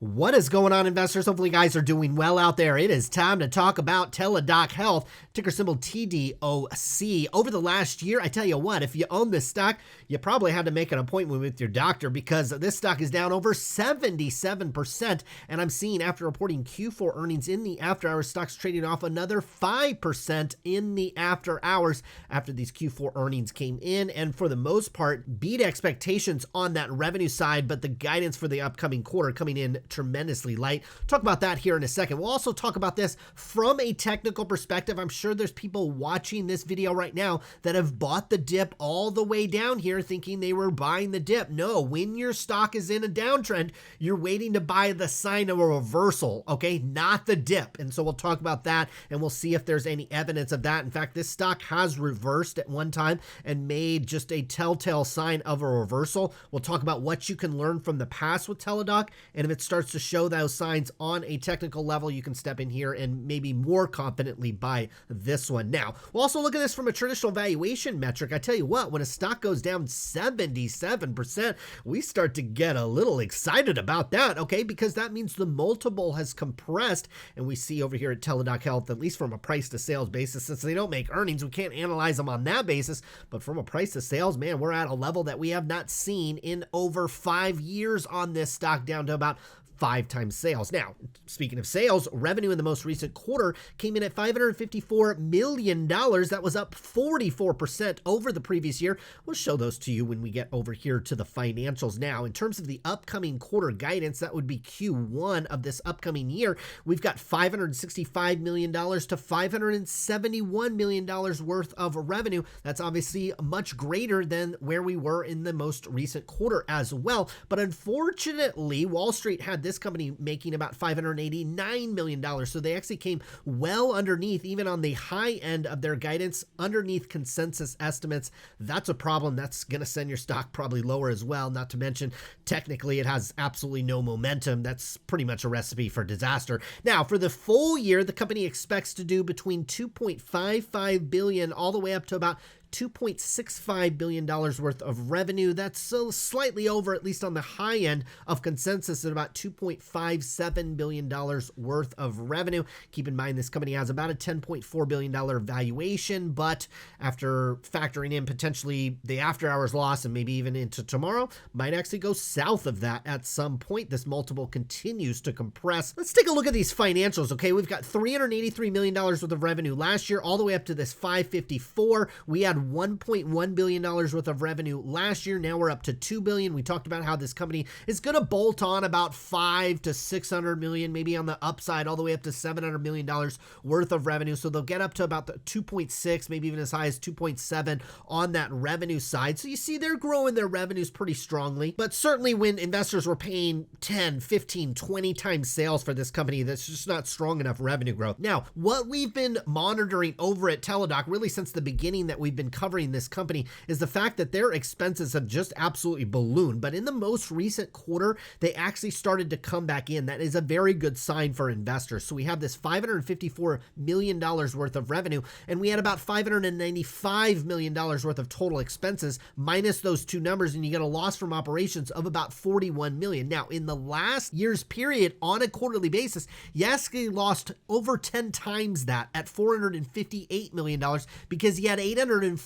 What is going on, investors? Hopefully you guys are doing well out there. It is time to talk about Teladoc Health, ticker symbol TDOC. Over the last year, I tell you what, if you own this stock, you probably had to make an appointment with your doctor because this stock is down over 77%. And I'm seeing after reporting Q4 earnings in the after hours, stocks trading off another 5% in the after hours after these Q4 earnings came in. And for the most part, beat expectations on that revenue side, but the guidance for the upcoming quarter coming in tremendously light. Talk about that here in a second. We'll also talk about this from a technical perspective. I'm sure there's people watching this video right now that have bought the dip all the way down here thinking they were buying the dip. No, when your stock is in a downtrend, you're waiting to buy the sign of a reversal, okay? Not the dip. And so we'll talk about that and we'll see if there's any evidence of that. In fact, this stock has reversed at one time and made just a telltale sign of a reversal. We'll talk about what you can learn from the past with Teladoc, and if it starts to show those signs on a technical level, you can step in here and maybe more confidently buy this one. Now, we'll also look at this from a traditional valuation metric. I tell you what, when a stock goes down 77%, we start to get a little excited about that, okay? Because that means the multiple has compressed, and we see over here at Teladoc Health, at least from a price to sales basis, since they don't make earnings, we can't analyze them on that basis, but from a price to sales, man, we're at a level that we have not seen in over 5 years on this stock, down to about 5 times sales. Now, speaking of sales, revenue in the most recent quarter came in at $554 million. That was up 44% over the previous year. We'll show those to you when we get over here to the financials. Now, in terms of the upcoming quarter guidance, that would be Q1 of this upcoming year. We've got $565 million to $571 million worth of revenue. That's obviously much greater than where we were in the most recent quarter as well. But unfortunately, Wall Street had this company making about $589 million. So they actually came well underneath, even on the high end of their guidance, underneath consensus estimates. That's a problem. That's going to send your stock probably lower as well. Not to mention, technically, it has absolutely no momentum. That's pretty much a recipe for disaster. Now, for the full year, the company expects to do between $2.55 billion all the way up to about $2.65 billion worth of revenue. That's so slightly over, at least on the high end of consensus, at about $2.57 billion worth of revenue. Keep in mind, this company has about a $10.4 billion valuation, but after factoring in potentially the after hours loss and maybe even into tomorrow, might actually go south of that at some point. This multiple continues to compress. Let's take a look at these financials, okay? We've got $383 million worth of revenue last year, all the way up to this $554. We had $1.1 billion worth of revenue last year. Now we're up to $2 billion. We talked about how this company is going to bolt on about $500 to $600 million, maybe on the upside, all the way up to $700 million worth of revenue. So they'll get up to about the 2.6, maybe even as high as 2.7 on that revenue side. So you see they're growing their revenues pretty strongly, but certainly when investors were paying 10, 15, 20 times sales for this company, that's just not strong enough revenue growth. Now, what we've been monitoring over at Teladoc really since the beginning that we've been covering this company is the fact that their expenses have just absolutely ballooned. But in the most recent quarter, they actually started to come back in. That is a very good sign for investors. So we have this $554 million worth of revenue, and we had about $595 million worth of total expenses, minus those two numbers, and you get a loss from operations of about $41 million. Now, in the last year's period, on a quarterly basis, Yaski lost over 10 times that at $458 million because he had $841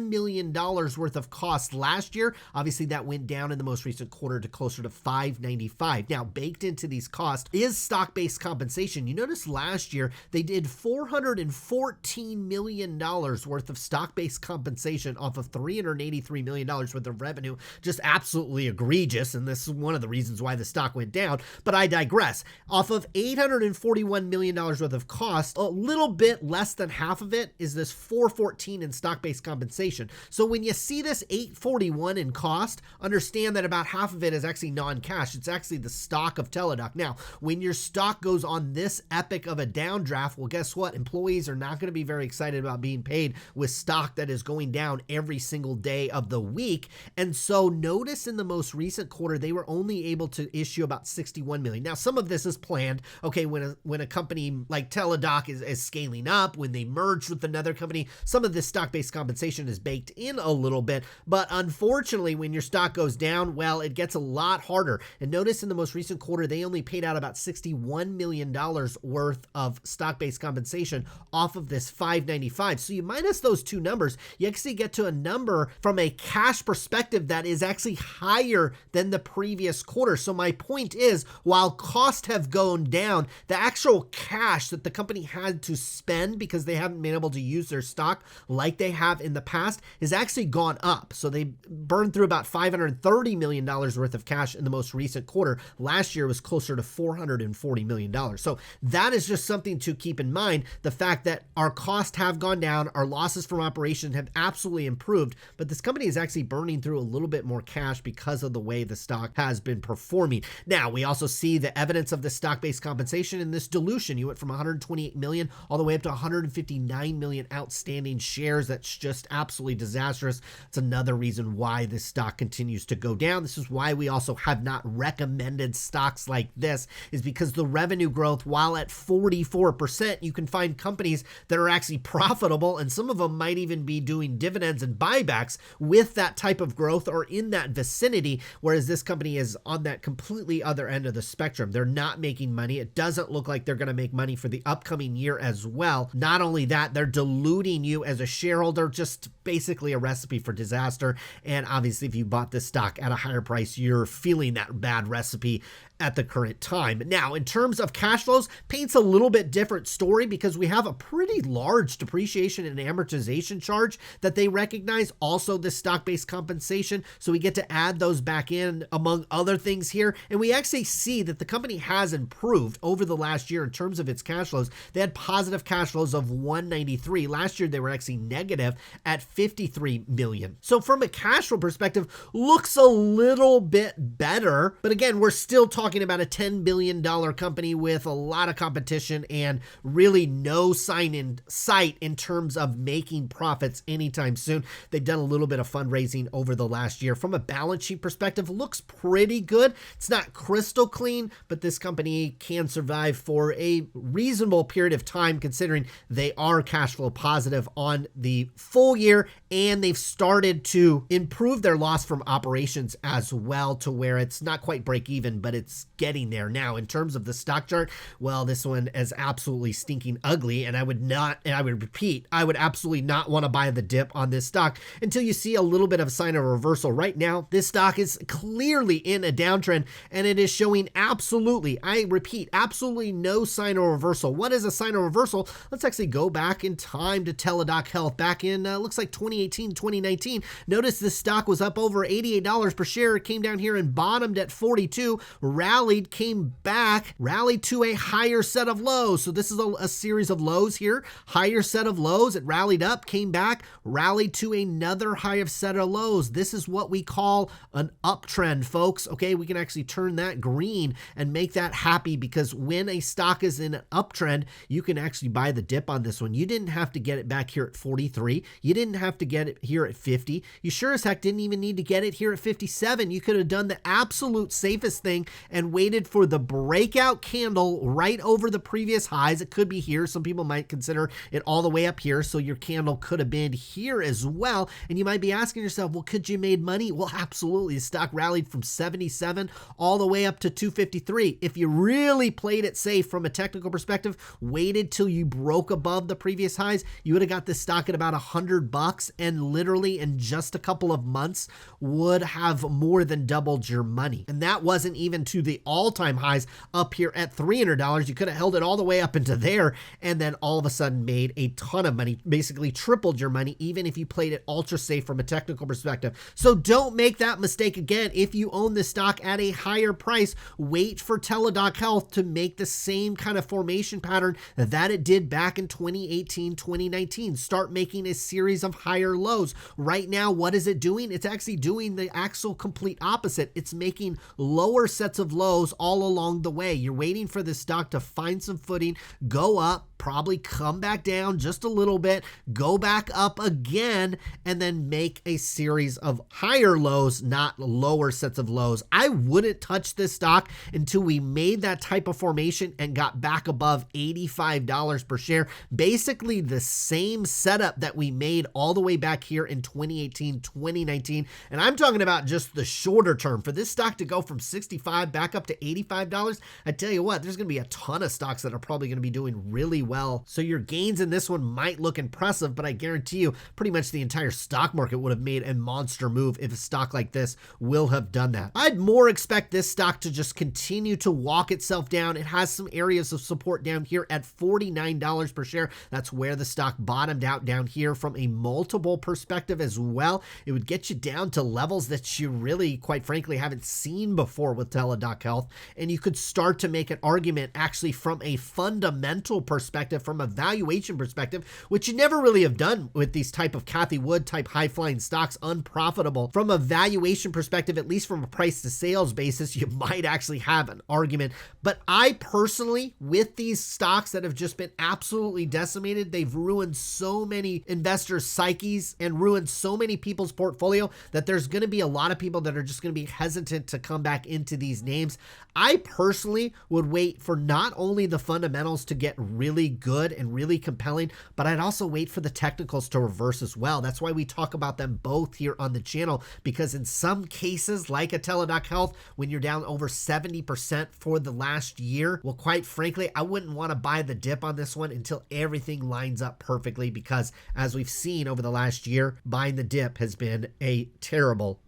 million worth of cost last year. Obviously, that went down in the most recent quarter to closer to $595. Now, baked into these costs is stock-based compensation. You notice last year, they did $414 million worth of stock-based compensation off of $383 million worth of revenue. Just absolutely egregious, and this is one of the reasons why the stock went down, but I digress. Off of $841 million worth of cost, a little bit less than half of it is this $414 in stock-based compensation. So when you see this $841 in cost, understand that about half of it is actually non-cash. It's actually the stock of Teladoc. Now, when your stock goes on this epic of a downdraft, well, guess what? Employees are not going to be very excited about being paid with stock that is going down every single day of the week. And so notice in the most recent quarter, they were only able to issue about 61 million. Now, some of this is planned. Okay, when a company like Teladoc is scaling up, when they merge with another company, some of this stock stock-based compensation is baked in a little bit, but unfortunately, when your stock goes down, well, it gets a lot harder. And notice in the most recent quarter, they only paid out about $61 million worth of stock-based compensation off of this 595. So you minus those two numbers, you actually get to a number from a cash perspective that is actually higher than the previous quarter. So my point is, while costs have gone down, the actual cash that the company had to spend because they haven't been able to use their stock like they have in the past has actually gone up. So they burned through about $530 million worth of cash in the most recent quarter. Last year was closer to $440 million. So that is just something to keep in mind. The fact that our costs have gone down, our losses from operations have absolutely improved, but this company is actually burning through a little bit more cash because of the way the stock has been performing. Now, we also see the evidence of the stock-based compensation in this dilution. You went from 128 million all the way up to 159 million outstanding shares. That's just absolutely disastrous. It's another reason why this stock continues to go down. This is why we also have not recommended stocks like this, is because the revenue growth, while at 44%, you can find companies that are actually profitable, and some of them might even be doing dividends and buybacks with that type of growth or in that vicinity, whereas this company is on that completely other end of the spectrum. They're not making money. It doesn't look like they're going to make money for the upcoming year as well. Not only that, they're diluting you as a shareholder, just basically a recipe for disaster. And obviously, if you bought this stock at a higher price, you're feeling that bad recipe at the current time. Now, in terms of cash flows, paints a little bit different story because we have a pretty large depreciation and amortization charge that they recognize, also the stock-based compensation. So we get to add those back in among other things here. And we actually see that the company has improved over the last year in terms of its cash flows. They had positive cash flows of 193. Last year, they were actually negative at 53 million. So from a cash flow perspective, looks a little bit better. But again, we're still talking about a $10 billion company with a lot of competition and really no sign in sight in terms of making profits anytime soon. They've done a little bit of fundraising over the last year. From a balance sheet perspective, looks pretty good. It's not crystal clean, but this company can survive for a reasonable period of time considering they are cash flow positive on the full year, and they've started to improve their loss from operations as well to where it's not quite break even, but it's getting there. Now, in terms of the stock chart, well, this one is absolutely stinking ugly, and I would repeat, I would absolutely not want to buy the dip on this stock until you see a little bit of a sign of reversal. Right now, this stock is clearly in a downtrend, and it is showing absolutely, I repeat, absolutely no sign of reversal. What is a sign of reversal? Let's actually go back in time to Teladoc Health back in, looks like 2018, 2019. Notice this stock was up over $88 per share. It came down here and bottomed at 42, rallied, came back, rallied to a higher set of lows. So this is a series of lows here, higher set of lows. It rallied up, came back, rallied to another higher set of lows. This is what we call an uptrend, folks. Okay, we can actually turn that green and make that happy, because when a stock is in an uptrend, you can actually buy the dip on this one. You didn't have to get it back here at 43. You didn't have to get it here at 50. You sure as heck didn't even need to get it here at 57. You could have done the absolute safest thing and waited for the breakout candle right over the previous highs. It could be here. Some people might consider it all the way up here. So your candle could have been here as well. And you might be asking yourself, well, could you made money? Well, absolutely. The stock rallied from 77 all the way up to 253. If you really played it safe from a technical perspective, waited till you broke above the previous highs, you would have got this stock at about $100, and literally in just a couple of months would have more than doubled your money. And that wasn't even to the all-time highs up here at $300. You could have held it all the way up into there, and then all of a sudden made a ton of money, basically tripled your money, even if you played it ultra safe from a technical perspective. So don't make that mistake again. If you own this stock at a higher price, wait for Teladoc Health to make the same kind of formation pattern that it did back in 2018, 2019. Start making a series of higher lows. Right now, what is it doing? It's actually doing the actual complete opposite. It's making lower sets of lows all along the way. You're waiting for this stock to find some footing, go up, probably come back down just a little bit, go back up again, and then make a series of higher lows, not lower sets of lows. I wouldn't touch this stock until we made that type of formation and got back above $85 per share. Basically the same setup that we made all the way back here in 2018, 2019. And I'm talking about just the shorter term. For this stock to go from 65 back up to $85, I tell you what, there's going to be a ton of stocks that are probably going to be doing really well. So your gains in this one might look impressive, but I guarantee you pretty much the entire stock market would have made a monster move if a stock like this will have done that. I'd more expect this stock to just continue to walk itself down. It has some areas of support down here at $49 per share. That's where the stock bottomed out down here from a multiple perspective as well. It would get you down to levels that you really, quite frankly, haven't seen before with Teladoc Health. And you could start to make an argument actually from a fundamental perspective, from a valuation perspective, which you never really have done with these type of Cathie Wood type high flying stocks, unprofitable. From a valuation perspective, at least from a price to sales basis, you might actually have an argument. But I personally, with these stocks that have just been absolutely decimated, they've ruined so many investors' psyches and ruined so many people's portfolio that there's going to be a lot of people that are just going to be hesitant to come back into these names. I personally would wait for not only the fundamentals to get really good and really compelling, but I'd also wait for the technicals to reverse as well. That's why we talk about them both here on the channel, because in some cases, like a Teladoc Health, when you're down over 70% for the last year, well, quite frankly, I wouldn't want to buy the dip on this one until everything lines up perfectly, because as we've seen over the last year, buying the dip has been a terrible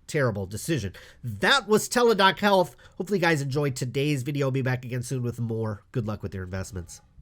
decision. That was Teladoc Health. Hopefully you guys enjoyed today's video. I'll be back again soon with more. Good luck with your investments.